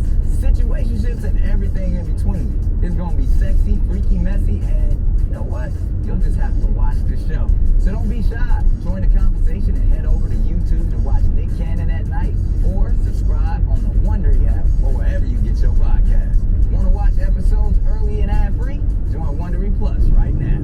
relationships, situationships, and everything in between. It's gonna be sexy, freaky, messy, and you know what? You'll just have to watch this show. So don't be shy. Join the conversation and head over to YouTube to watch Nick Cannon at Night, or subscribe on the Wondery app or wherever you get your podcast. Want to watch episodes early and ad-free? Join Wondery Plus right now.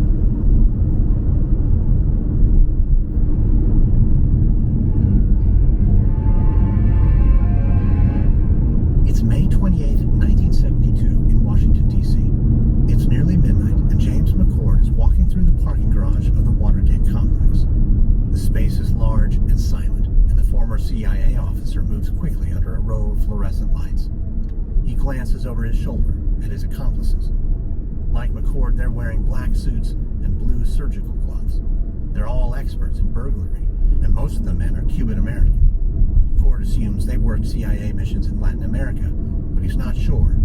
It's May 28, 1972 in Washington, D.C. It's nearly midnight, and James McCord is walking through the parking garage of the Watergate complex. The space is large and silent, and the former CIA officer moves quickly under a row of fluorescent lights. He glances over his shoulder at his accomplices. Like McCord, they're wearing black suits and blue surgical gloves. They're all experts in burglary, and most of the men are Cuban American. McCord assumes they've worked CIA missions in Latin America, but he's not sure.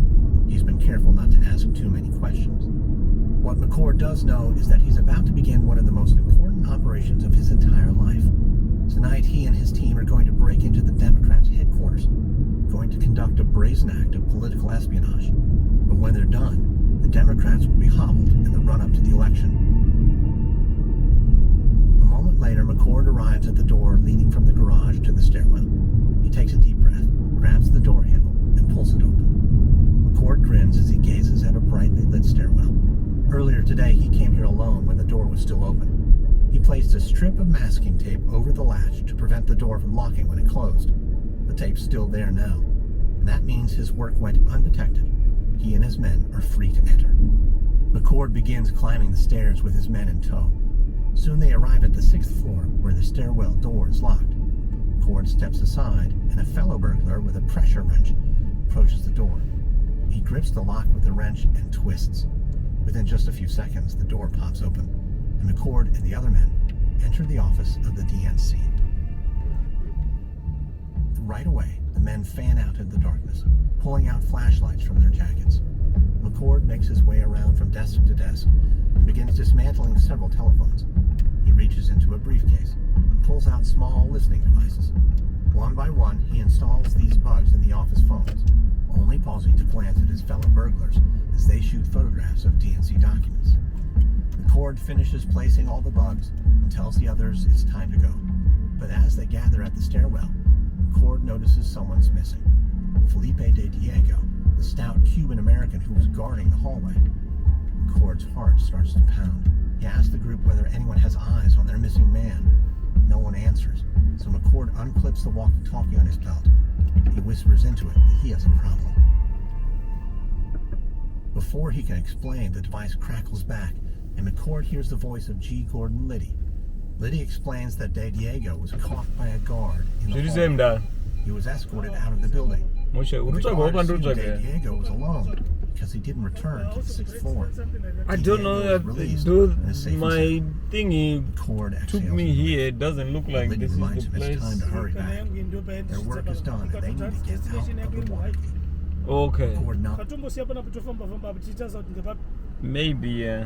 He's been careful not to ask too many questions. What McCord does know is that he's about to begin one of the most important operations of his entire life. Tonight, he and his team are going to break into the Democrats' headquarters, going to conduct a brazen act of political espionage. But when they're done, the Democrats will be hobbled in the run-up to the election. A moment later, McCord arrives at the door leading from the garage to the stairwell. He takes a deep breath, grabs the door handle, and pulls it open. McCord grins as he gazes at a brightly lit stairwell. Earlier today, he came here alone when the door was still open. He placed a strip of masking tape over the latch to prevent the door from locking when it closed. The tape's still there now, and that means his work went undetected. He and his men are free to enter. McCord begins climbing the stairs with his men in tow. Soon they arrive at the 6th floor, where the stairwell door is locked. McCord steps aside, and a fellow burglar with a pressure wrench approaches the door. He grips the lock with the wrench and twists. Within just a few seconds, the door pops open, and McCord and the other men enter the office of the DNC. Right away, the men fan out into the darkness, pulling out flashlights from their jackets. McCord makes his way around from desk to desk and begins dismantling several telephones. He reaches into a briefcase and pulls out small listening devices. One by one, he installs these bugs in the office phones, only pausing to glance at his fellow burglars as they shoot photographs of DNC documents. McCord finishes placing all the bugs and tells the others it's time to go. But as they gather at the stairwell, McCord notices someone's missing. Felipe de Diego, the stout Cuban American who was guarding the hallway. McCord's heart starts to pound. He asks the group whether anyone has eyes on their missing man. No one answers, so McCord unclips the walkie-talkie on his belt. He whispers into it that he has a problem. Before he can explain, the device crackles back, and McCord hears the voice of G. Gordon Liddy. Liddy explains that De Diego was caught by a guard in the hallway. He was escorted out of the building. The guard assumed De Diego was alone because he didn't return to the 6th floor. I don't know that dude, my thingy took me here. It doesn't look like this is the place. It's time to hurry back. Their work is done and they need to get out of the Watergate. Okay. McCord Maybe, yeah.